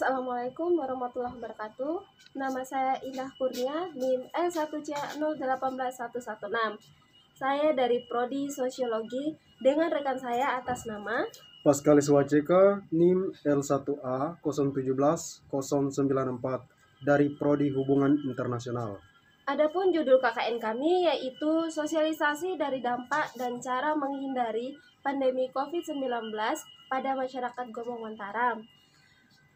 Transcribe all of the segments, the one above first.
Assalamualaikum warahmatullahi wabarakatuh. Nama saya Indah Kurnia, NIM L1C0181116. Saya dari Prodi Sosiologi dengan rekan saya atas nama Paskalis Waceka, NIM L1A017-094 dari Prodi Hubungan Internasional. Adapun judul KKN kami yaitu Sosialisasi dari Dampak dan Cara Menghindari Pandemi COVID-19 pada Masyarakat Gombong Mataram.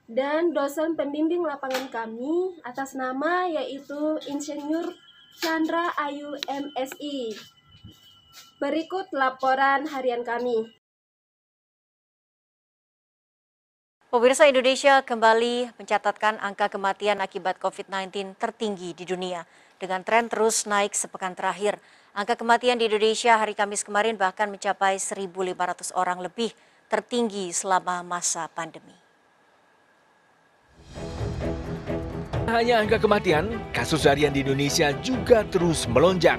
Dan dosen pembimbing lapangan kami atas nama yaitu Insinyur Chandra Ayu MSI. Berikut laporan harian kami. Pemirsa, Indonesia kembali mencatatkan angka kematian akibat COVID-19 tertinggi di dunia. Dengan tren terus naik sepekan terakhir, angka kematian di Indonesia hari Kamis kemarin bahkan mencapai 1.500 orang lebih, tertinggi selama masa pandemi. Hanya angka kematian, kasus harian di Indonesia juga terus melonjak.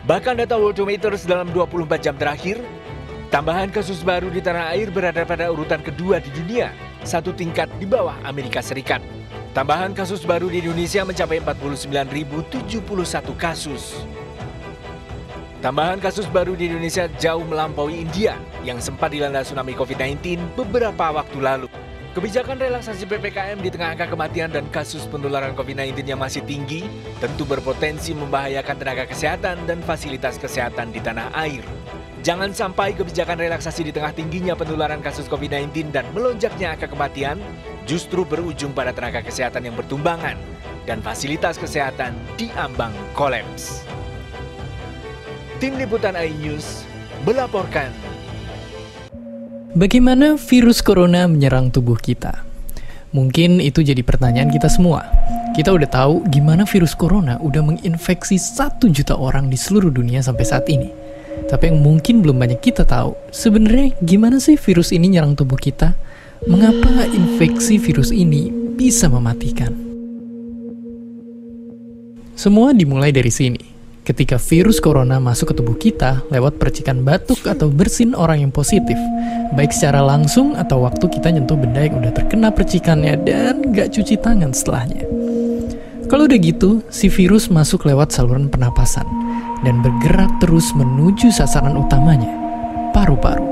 Bahkan data Worldometers dalam 24 jam terakhir, tambahan kasus baru di tanah air berada pada urutan kedua di dunia, satu tingkat di bawah Amerika Serikat. Tambahan kasus baru di Indonesia mencapai 49.071 kasus. Tambahan kasus baru di Indonesia jauh melampaui India yang sempat dilanda tsunami COVID-19 beberapa waktu lalu. Kebijakan relaksasi PPKM di tengah angka kematian dan kasus penularan COVID-19 yang masih tinggi tentu berpotensi membahayakan tenaga kesehatan dan fasilitas kesehatan di tanah air. Jangan sampai kebijakan relaksasi di tengah tingginya penularan kasus COVID-19 dan melonjaknya angka kematian justru berujung pada tenaga kesehatan yang bertumbangan dan fasilitas kesehatan diambang kolaps. Tim Liputan iNews melaporkan. Bagaimana virus corona menyerang tubuh kita? Mungkin itu jadi pertanyaan kita semua. Kita udah tahu gimana virus corona udah menginfeksi 1 juta orang di seluruh dunia sampai saat ini. Tapi yang mungkin belum banyak kita tahu, sebenarnya gimana sih virus ini nyerang tubuh kita? Mengapa infeksi virus ini bisa mematikan? Semua dimulai dari sini. Ketika virus corona masuk ke tubuh kita lewat percikan batuk atau bersin orang yang positif, baik secara langsung atau waktu kita nyentuh benda yang udah terkena percikannya dan gak cuci tangan setelahnya. Kalau udah gitu, si virus masuk lewat saluran pernapasan dan bergerak terus menuju sasaran utamanya, paru-paru.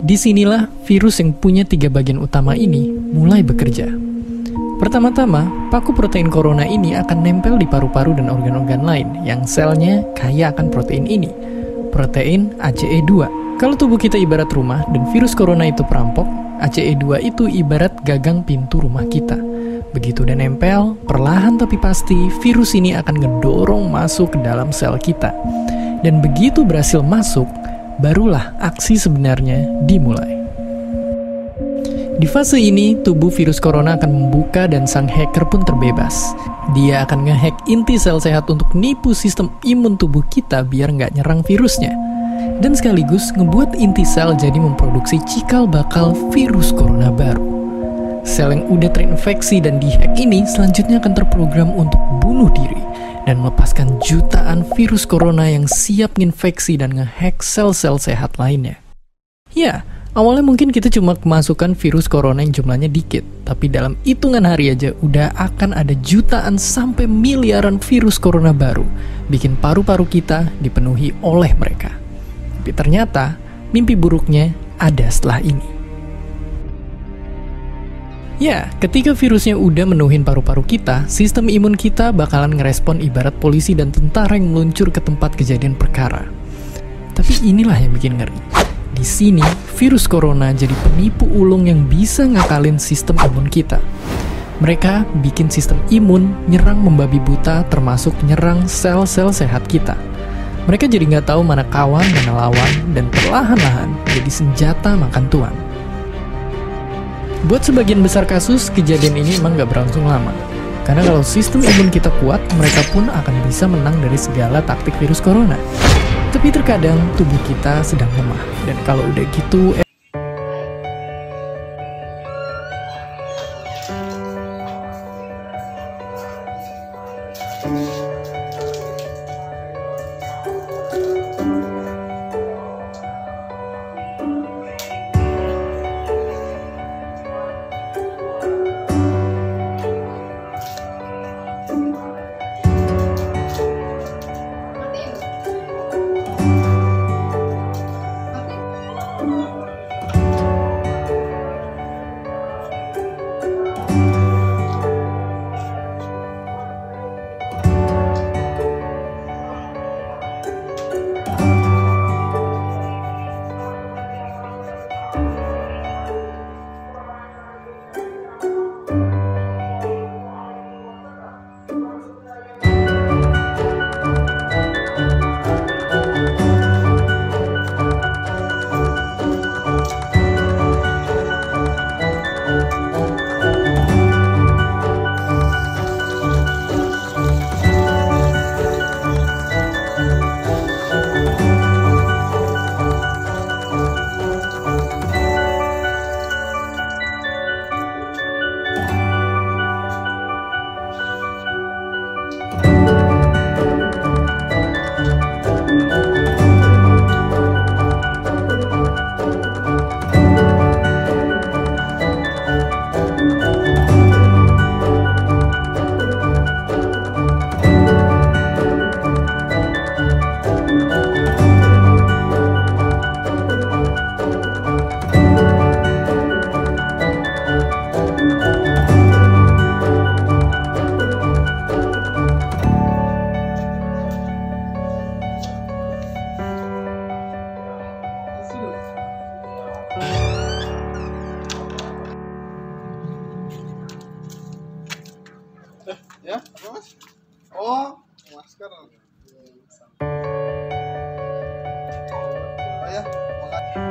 Disinilah virus yang punya 3 bagian utama ini mulai bekerja. Pertama-tama, paku protein corona ini akan nempel di paru-paru dan organ-organ lain yang selnya kaya akan protein ini, protein ACE2. Kalau tubuh kita ibarat rumah dan virus corona itu perampok, ACE2 itu ibarat gagang pintu rumah kita. Begitu udah nempel, perlahan tapi pasti virus ini akan ngedorong masuk ke dalam sel kita. Dan begitu berhasil masuk, barulah aksi sebenarnya dimulai. Di fase ini, tubuh virus corona akan membuka dan sang hacker pun terbebas. Dia akan ngehack inti sel sehat untuk nipu sistem imun tubuh kita biar nggak nyerang virusnya. Dan sekaligus ngebuat inti sel jadi memproduksi cikal bakal virus corona baru. Sel yang udah terinfeksi dan dihack ini selanjutnya akan terprogram untuk bunuh diri dan melepaskan jutaan virus corona yang siap nginfeksi dan ngehack sel-sel sehat lainnya. Ya, awalnya mungkin kita cuma kemasukan virus corona yang jumlahnya dikit, tapi dalam hitungan hari aja udah akan ada jutaan sampai miliaran virus corona baru, bikin paru-paru kita dipenuhi oleh mereka. Tapi ternyata, mimpi buruknya ada setelah ini. Ya, ketika virusnya udah menuhin paru-paru kita, sistem imun kita bakalan ngerespon ibarat polisi dan tentara yang meluncur ke tempat kejadian perkara. Tapi inilah yang bikin ngeri. Di sini, virus corona jadi penipu ulung yang bisa ngakalin sistem imun kita. Mereka bikin sistem imun nyerang membabi buta termasuk nyerang sel-sel sehat kita. Mereka jadi nggak tahu mana kawan, mana lawan, dan perlahan-lahan jadi senjata makan tuan. Buat sebagian besar kasus, kejadian ini emang nggak berlangsung lama. Karena kalau sistem imun kita kuat, mereka pun akan bisa menang dari segala taktik virus corona. Tapi terkadang tubuh kita sedang lemah, dan kalau udah gitu Ya, apa Mas? Oh, masker. Oh ya, makasih.